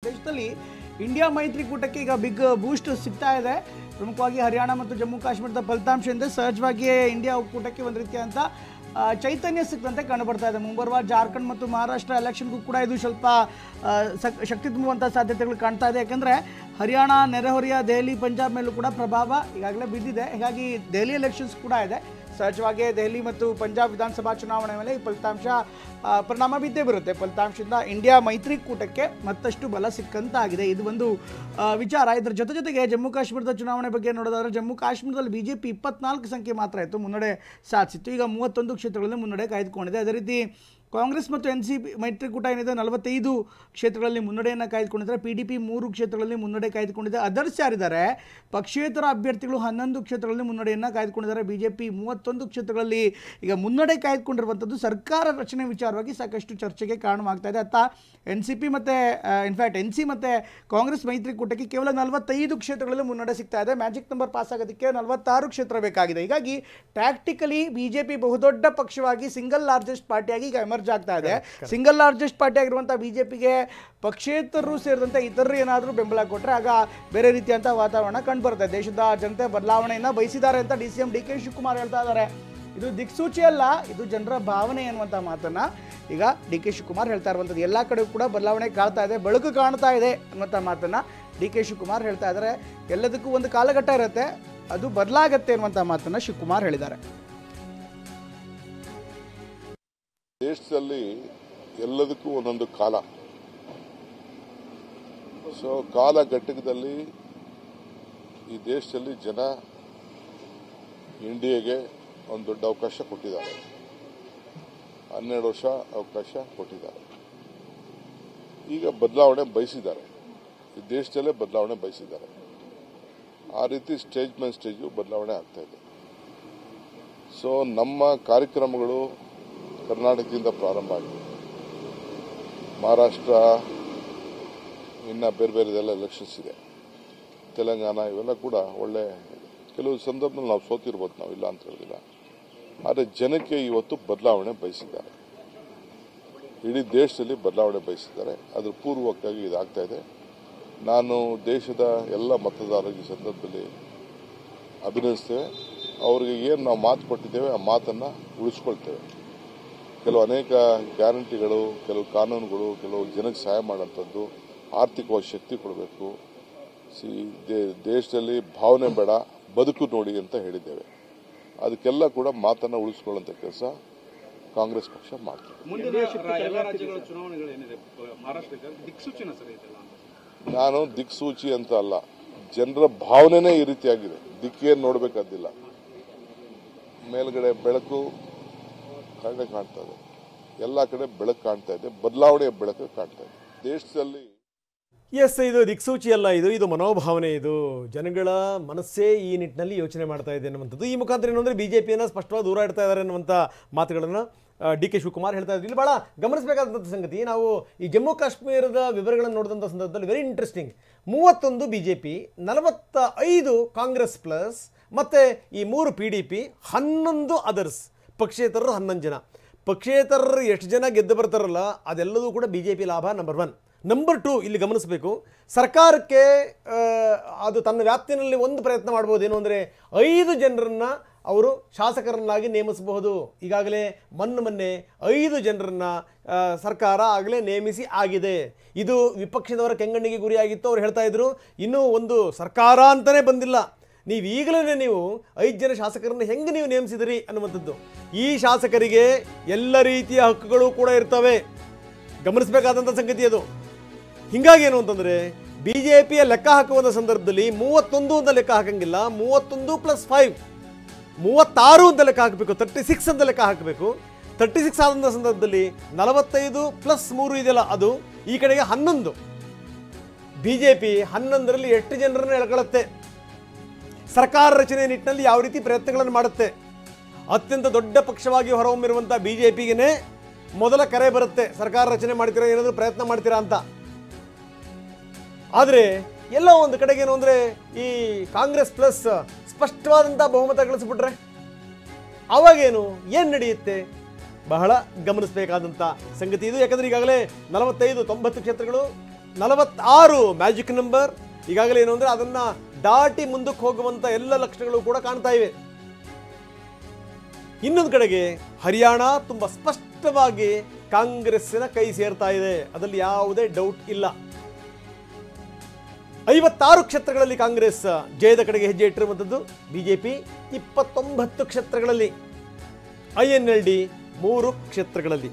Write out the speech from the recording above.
ದೇಶದಲ್ಲಿ ಇಂಡಿಯಾ ಮೈತ್ರಿಕೂಟಕ್ಕೆ ಈಗ ಬಿಗ್ ಬೂಸ್ಟ್ ಸಿಗ್ತಾ ಇದೆ. ಪ್ರಮುಖವಾಗಿ ಹರಿಯಾಣ ಮತ್ತು ಜಮ್ಮು ಕಾಶ್ಮೀರದ ಫಲಿತಾಂಶದಿಂದ ಸಹಜವಾಗಿಯೇ ಇಂಡಿಯಾ ಒಕ್ಕೂಟಕ್ಕೆ ಒಂದು ರೀತಿಯಾದಂಥ ಚೈತನ್ಯ ಸಿಕ್ಕಂತೆ ಕಂಡುಬರ್ತಾ ಇದೆ. ಮುಂಬರುವ ಜಾರ್ಖಂಡ್ ಮತ್ತು ಮಹಾರಾಷ್ಟ್ರ ಎಲೆಕ್ಷನ್ಗೂ ಕೂಡ ಇದು ಸ್ವಲ್ಪ ಶಕ್ತಿ ತುಂಬುವಂಥ ಸಾಧ್ಯತೆಗಳು ಕಾಣ್ತಾ ಇದೆ. ಯಾಕೆಂದರೆ ಹರಿಯಾಣ, ನೆರೆಹೊರೆಯ ದೆಹಲಿ, ಪಂಜಾಬ್ ಮೇಲೂ ಕೂಡ ಪ್ರಭಾವ ಈಗಾಗಲೇ ಬಿದ್ದಿದೆ. ಹೀಗಾಗಿ ದೆಹಲಿ ಎಲೆಕ್ಷನ್ಸ್ ಕೂಡ ಇದೆ. ಸಹಜವಾಗಿ ದೆಹಲಿ ಮತ್ತು ಪಂಜಾಬ್ ವಿಧಾನಸಭಾ ಚುನಾವಣೆ ಮೇಲೆ ಈ ಫಲಿತಾಂಶ ಪರಿಣಾಮ ಬಿದ್ದೇ ಬರುತ್ತೆ. ಫಲಿತಾಂಶದಿಂದ ಇಂಡಿಯಾ ಮೈತ್ರಿಕೂಟಕ್ಕೆ ಮತ್ತಷ್ಟು ಬಲ ಸಿಕ್ಕಂತಾಗಿದೆ. ಇದು ಒಂದು ವಿಚಾರ. ಇದರ ಜೊತೆಗೆ ಜಮ್ಮು ಕಾಶ್ಮೀರದ ಚುನಾವಣೆ ಬಗ್ಗೆ ನೋಡೋದಾದ್ರೆ ಜಮ್ಮು ಕಾಶ್ಮೀರದಲ್ಲಿ ಬಿಜೆಪಿ 24 ಸಂಖ್ಯೆ ಮಾತ್ರ ಇತ್ತು, ಮುನ್ನಡೆ ಸಾಧಿಸಿತ್ತು. ಈಗ 31 ಕ್ಷೇತ್ರಗಳಲ್ಲಿ ಮುನ್ನಡೆ ಕಾಯ್ದುಕೊಂಡಿದೆ. ಅದೇ ರೀತಿ ಕಾಂಗ್ರೆಸ್ ಮತ್ತು ಎನ್ಸಿಪಿ ಮೈತ್ರಿಕೂಟ ಏನಿದೆ 45 ಕ್ಷೇತ್ರಗಳಲ್ಲಿ ಮುನ್ನಡೆಯನ್ನು ಕಾಯ್ದುಕೊಂಡಿದ್ದಾರೆ. PDP 3 ಕ್ಷೇತ್ರಗಳಲ್ಲಿ ಮುನ್ನಡೆ ಕಾಯ್ದುಕೊಂಡಿದೆ. ಅದರ್ಸ್ ಯಾರಿದ್ದಾರೆ ಪಕ್ಷೇತರ ಅಭ್ಯರ್ಥಿಗಳು 11 ಕ್ಷೇತ್ರಗಳಲ್ಲಿ ಮುನ್ನಡೆಯನ್ನು ಕಾಯ್ದುಕೊಂಡಿದ್ದಾರೆ. ಬಿಜೆಪಿ 31 ಕ್ಷೇತ್ರಗಳಲ್ಲಿ ಈಗ ಮುನ್ನಡೆ ಕಾಯ್ದುಕೊಂಡಿರುವಂಥದ್ದು ಸರ್ಕಾರ ರಚನೆ ವಿಚಾರವಾಗಿ ಸಾಕಷ್ಟು ಚರ್ಚೆಗೆ ಕಾರಣವಾಗ್ತಾ ಇದೆ. ಅತ್ತ NCP ಮತ್ತು NC ಮತ್ತು ಕಾಂಗ್ರೆಸ್ ಮೈತ್ರಿಕೂಟಕ್ಕೆ ಕೇವಲ 45 ಕ್ಷೇತ್ರಗಳಲ್ಲಿ ಮುನ್ನಡೆ ಸಿಗ್ತಾ ಇದೆ. ಮ್ಯಾಜಿಕ್ ನಂಬರ್ ಪಾಸ್ ಆಗೋದಕ್ಕೆ 46 ಕ್ಷೇತ್ರ ಬೇಕಾಗಿದೆ. ಹೀಗಾಗಿ ಟ್ಯಾಕ್ಟಿಕಲಿ ಬಿಜೆಪಿ ಬಹುದೊಡ್ಡ ಪಕ್ಷವಾಗಿ ಸಿಂಗಲ್ ಲಾರ್ಜೆಸ್ಟ್ ಪಾರ್ಟಿಯಾಗಿ ಈಗ ಎಮರ್ಜ್ ಆಗ್ತಾ ಇದೆ. ಸಿಂಗಲ್ ಲಾರ್ಜೆಸ್ಟ್ ಪಾರ್ಟಿ ಆಗಿರುವಂಥ ಬಿಜೆಪಿಗೆ ಪಕ್ಷೇತರರು ಸೇರಿದಂತೆ ಇತರರು ಏನಾದರೂ ಬೆಂಬಲ ಕೊಟ್ಟರೆ ಆಗ ಬೇರೆ ರೀತಿಯಂಥ ವಾತಾವರಣ ಕಂಡುಬರುತ್ತೆ. ದೇಶದ ಜನತೆ ಬದಲಾವಣೆಯನ್ನು ಬಯಸಿದ್ದಾರೆ ಅಂತ DCM DK ಶಿವಕುಮಾರ್ ಹೇಳ್ತಾ ಇದ್ದಾರೆ. ಇದು ದಿಕ್ಸೂಚಿ ಅಲ್ಲ, ಇದು ಜನರ ಭಾವನೆ ಅನ್ನುವಂಥ ಮಾತನ್ನು ಈಗ DK ಶಿವಕುಮಾರ್ ಹೇಳ್ತಾ ಇರುವಂಥದ್ದು. ಎಲ್ಲ ಕಡೆ ಕೂಡ ಬದಲಾವಣೆ ಕಾಣ್ತಾ ಇದೆ, ಬೆಳಕು ಕಾಣ್ತಾ ಇದೆ ಅನ್ನುವಂಥ ಮಾತನ್ನು DK ಶಿವಕುಮಾರ್ ಹೇಳ್ತಾ ಇದ್ದಾರೆ. ಎಲ್ಲದಕ್ಕೂ ಒಂದು ಕಾಲಘಟ್ಟ ಇರುತ್ತೆ, ಅದು ಬದಲಾಗತ್ತೆ ಅನ್ನುವಂಥ ಮಾತನ್ನು ಶಿವಕುಮಾರ್ ಹೇಳಿದ್ದಾರೆ. ದೇಶದಲ್ಲಿ ಎಲ್ಲದಕ್ಕೂ ಒಂದೊಂದು ಕಾಲ. ಸೊ ಕಾಲಘಟ್ಟದಲ್ಲಿ ಈ ದೇಶದಲ್ಲಿ ಜನ ಇಂಡಿಯಾಗೆ ಒಂದು ದೊಡ್ಡ ಅವಕಾಶ ಕೊಟ್ಟಿದ್ದಾರೆ. 12 ವರ್ಷ ಅವಕಾಶ ಕೊಟ್ಟಿದ್ದಾರೆ. ಈಗ ಬದಲಾವಣೆ ಬಯಸಿದ್ದಾರೆ, ಈ ದೇಶದಲ್ಲೇ ಬದಲಾವಣೆ ಬಯಸಿದ್ದಾರೆ. ಆ ರೀತಿ ಸ್ಟೇಜ್ ಮೇಲೆ ಸ್ಟೇಜು ಬದಲಾವಣೆ ಆಗ್ತಾ ಇದೆ. ಸೊ ನಮ್ಮ ಕಾರ್ಯಕ್ರಮಗಳು ಕರ್ನಾಟಕದಿಂದ ಪ್ರಾರಂಭ ಆಗಿದೆ. ಮಹಾರಾಷ್ಟ್ರ ಇನ್ನು ಬೇರೆ ಬೇರೆದೆಲ್ಲ ಎಲೆಕ್ಷನ್ಸ್ ಇದೆ, ತೆಲಂಗಾಣ ಇವೆಲ್ಲ ಕೂಡ ಒಳ್ಳೆ. ಕೆಲವು ಸಂದರ್ಭದಲ್ಲಿ ನಾವು ಸೋತಿರ್ಬೋದು, ನಾವು ಇಲ್ಲ ಅಂತ ಹೇಳಿಲ್ಲ. ಆದರೆ ಜನಕ್ಕೆ ಇವತ್ತು ಬದಲಾವಣೆ ಬಯಸಿದ್ದಾರೆ, ಇಡೀ ದೇಶದಲ್ಲಿ ಬದಲಾವಣೆ ಬಯಸಿದ್ದಾರೆ. ಅದ್ರ ಪೂರ್ವಕವಾಗಿ ಇದಾಗ್ತಾ ಇದೆ. ನಾನು ದೇಶದ ಎಲ್ಲ ಮತದಾರರಿಗೆ ಈ ಸಂದರ್ಭದಲ್ಲಿ ಅಭಿನಂದಿಸ್ತೇವೆ. ಅವರಿಗೆ ಏನು ನಾವು ಮಾತು ಕೊಟ್ಟಿದ್ದೇವೆ ಆ ಮಾತನ್ನು ಉಳಿಸ್ಕೊಳ್ತೇವೆ. ಕೆಲವು ಅನೇಕ ಗ್ಯಾರಂಟಿಗಳು, ಕೆಲವು ಕಾನೂನುಗಳು, ಕೆಲವು ಜನಕ್ಕೆ ಸಹಾಯ ಮಾಡೋಂಥದ್ದು, ಆರ್ಥಿಕವಾಗಿ ಶಕ್ತಿ ಕೊಡಬೇಕು. ದೇಶದಲ್ಲಿ ಭಾವನೆ ಬೇಡ, ಬದುಕು ನೋಡಿ ಅಂತ ಹೇಳಿದ್ದೇವೆ. ಅದಕ್ಕೆಲ್ಲ ಕೂಡ ಮಾತನ್ನು ಉಳಿಸ್ಕೊಳ್ಳುವಂಥ ಕೆಲಸ ಕಾಂಗ್ರೆಸ್ ಪಕ್ಷ ಮಾಡ್ತದೆ. ನಾನು ದಿಕ್ಸೂಚಿ ಅಂತ ಅಲ್ಲ, ಜನರ ಭಾವನೆನೇ ಈ ರೀತಿಯಾಗಿದೆ. ದಿಕ್ಕೇನು ನೋಡಬೇಕಾದಿಲ್ಲ, ಮೇಲ್ಗಡೆ ಬೆಳಕು ಕಡೆ ಕಾಣ್ತಾ ಇದೆ, ಎಲ್ಲ ಕಡೆ ಬೆಳಕು ಕಾಣ್ತಾ ಇದೆ, ಬದಲಾವಣೆಯ ಬೆಳಕು ಕಾಣ್ತಾ ಇದೆ ದೇಶದಲ್ಲಿ. ಇದು ದಿಕ್ಸೂಚಿ ಅಲ್ಲ, ಇದು ಮನೋಭಾವನೆ. ಇದು ಜನಗಳ ಮನಸ್ಸೇ ಈ ನಿಟ್ಟಿನಲ್ಲಿ ಯೋಚನೆ ಮಾಡ್ತಾ ಇದೆ ಅನ್ನುವಂಥದ್ದು. ಈ ಮುಖಾಂತರ ಏನು ಅಂದರೆ ಬಿಜೆಪಿಯನ್ನು ಸ್ಪಷ್ಟವಾಗಿ ದೂರ ಇಡ್ತಾ ಇದ್ದಾರೆ ಅನ್ನುವಂಥ ಮಾತುಗಳನ್ನು DK ಶಿವಕುಮಾರ್ ಹೇಳ್ತಾ ಇದ್ದಾರೆ. ಇಲ್ಲಿ ಭಾಳ ಗಮನಿಸಬೇಕಾದಂಥ ಸಂಗತಿ, ನಾವು ಈ ಜಮ್ಮು ಕಾಶ್ಮೀರದ ವಿವರಗಳನ್ನು ನೋಡಿದಂಥ ಸಂದರ್ಭದಲ್ಲಿ very interesting. 31 BJP, 45 Congress plus ಮತ್ತು ಈ 3 PDP, 11 ಅದರ್ಸ್, ಪಕ್ಷೇತರರು 11 ಜನ. ಪಕ್ಷೇತರರು ಎಷ್ಟು ಜನ ಗೆದ್ದು ಬರ್ತಾರಲ್ಲ ಅದೆಲ್ಲದೂ ಕೂಡ BJP ಲಾಭ. ನಂಬರ್ 1. ನಂಬರ್ 2, ಇಲ್ಲಿ ಗಮನಿಸಬೇಕು, ಸರ್ಕಾರಕ್ಕೆ ಅದು ತನ್ನ ವ್ಯಾಪ್ತಿನಲ್ಲಿ ಒಂದು ಪ್ರಯತ್ನ ಮಾಡ್ಬೋದು. ಏನು ಅಂದರೆ 5 ಜನರನ್ನು ಅವರು ಶಾಸಕರನ್ನಾಗಿ ನೇಮಿಸಬಹುದು. ಈಗಾಗಲೇ ಮೊನ್ನೆ 5 ಜನರನ್ನು ಸರ್ಕಾರ ಆಗಲೇ ನೇಮಿಸಿ ಆಗಿದೆ. ಇದು ವಿಪಕ್ಷದವರ ಕೆಂಗಣ್ಣಿಗೆ ಗುರಿಯಾಗಿತ್ತು. ಅವ್ರು ಹೇಳ್ತಾ ಇದ್ರು, ಇನ್ನೂ ಒಂದು ಸರ್ಕಾರ ಅಂತಲೇ ಬಂದಿಲ್ಲ, ನೀವು ಈಗಲೇ ನೀವು 5 ಜನ ಶಾಸಕರನ್ನು ಹೆಂಗೆ ನೀವು ನೇಮಿಸಿದಿರಿ ಅನ್ನುವಂಥದ್ದು. ಈ ಶಾಸಕರಿಗೆ ಎಲ್ಲ ರೀತಿಯ ಹಕ್ಕುಗಳು ಕೂಡ ಇರ್ತವೆ, ಗಮನಿಸಬೇಕಾದಂಥ ಸಂಗತಿ ಅದು. ಹೀಗಾಗಿ ಏನು ಅಂತಂದರೆ BJPಯ ಲೆಕ್ಕ ಹಾಕುವಂಥ ಸಂದರ್ಭದಲ್ಲಿ 31 ಅಂತ ಲೆಕ್ಕ ಹಾಕಂಗಿಲ್ಲ, 31 + 5 36 ಅಂತ ಲೆಕ್ಕ ಹಾಕಬೇಕು, 36 ಅಂತ ಲೆಕ್ಕ ಹಾಕಬೇಕು. 36 ಆದಂಥ ಸಂದರ್ಭದಲ್ಲಿ 45 + 3 ಇದೆಯಲ್ಲ ಅದು, ಈ ಕಡೆಗೆ 11. BJP 11ರಲ್ಲಿ ಎಷ್ಟು ಜನರನ್ನು ಎಳ್ಕೊಳ್ಳುತ್ತೆ, ಸರ್ಕಾರ ರಚನೆ ನಿಟ್ಟಿನಲ್ಲಿ ಯಾವ ರೀತಿ ಪ್ರಯತ್ನಗಳನ್ನು ಮಾಡುತ್ತೆ. ಅತ್ಯಂತ ದೊಡ್ಡ ಪಕ್ಷವಾಗಿ ಹೊರಹೊಮ್ಮಿರುವಂಥ BJPಗೆ ಮೊದಲ ಕರೆ ಬರುತ್ತೆ, ಸರ್ಕಾರ ರಚನೆ ಮಾಡ್ತೀರಾ, ಏನಾದರೂ ಪ್ರಯತ್ನ ಮಾಡ್ತೀರಾ ಅಂತ. ಆದರೆ ಎಲ್ಲೋ ಒಂದು ಕಡೆಗೆ ಏನು ಅಂದರೆ ಈ ಕಾಂಗ್ರೆಸ್ ಪ್ಲಸ್ ಸ್ಪಷ್ಟವಾದಂಥ ಬಹುಮತ ಗಳಿಸ್ಬಿಟ್ರೆ ಅವಾಗೇನು ಏನು ನಡೆಯುತ್ತೆ? ಬಹಳ ಗಮನಿಸಬೇಕಾದಂಥ ಸಂಗತಿ ಇದು. ಯಾಕಂದರೆ ಈಗಾಗಲೇ 45-90 ಕ್ಷೇತ್ರಗಳು 46 ಮ್ಯಾಜಿಕ್ ನಂಬರ್. ಈಗಾಗಲೇ ಏನು ಅಂದರೆ ಅದನ್ನು ದಾಟಿ ಮುಂದಕ್ಕೆ ಹೋಗುವಂಥ ಎಲ್ಲ ಲಕ್ಷಣಗಳು ಕೂಡ ಕಾಣ್ತಾ ಇವೆ. ಇನ್ನೊಂದು ಕಡೆಗೆ ಹರಿಯಾಣ ತುಂಬ ಸ್ಪಷ್ಟವಾಗಿ ಕಾಂಗ್ರೆಸ್ಸಿನ ಕೈ ಸೇರ್ತಾ ಇದೆ, ಅದರಲ್ಲಿ ಯಾವುದೇ ಡೌಟ್ ಇಲ್ಲ. 56 ಕ್ಷೇತ್ರಗಳಲ್ಲಿ ಕಾಂಗ್ರೆಸ್ ಜಯದ ಕಡೆಗೆ ಹೆಜ್ಜೆ ಇಟ್ಟಿರುವಂಥದ್ದು. ಬಿಜೆಪಿ 29 ಕ್ಷೇತ್ರಗಳಲ್ಲಿ, INLD 3 ಕ್ಷೇತ್ರಗಳಲ್ಲಿ.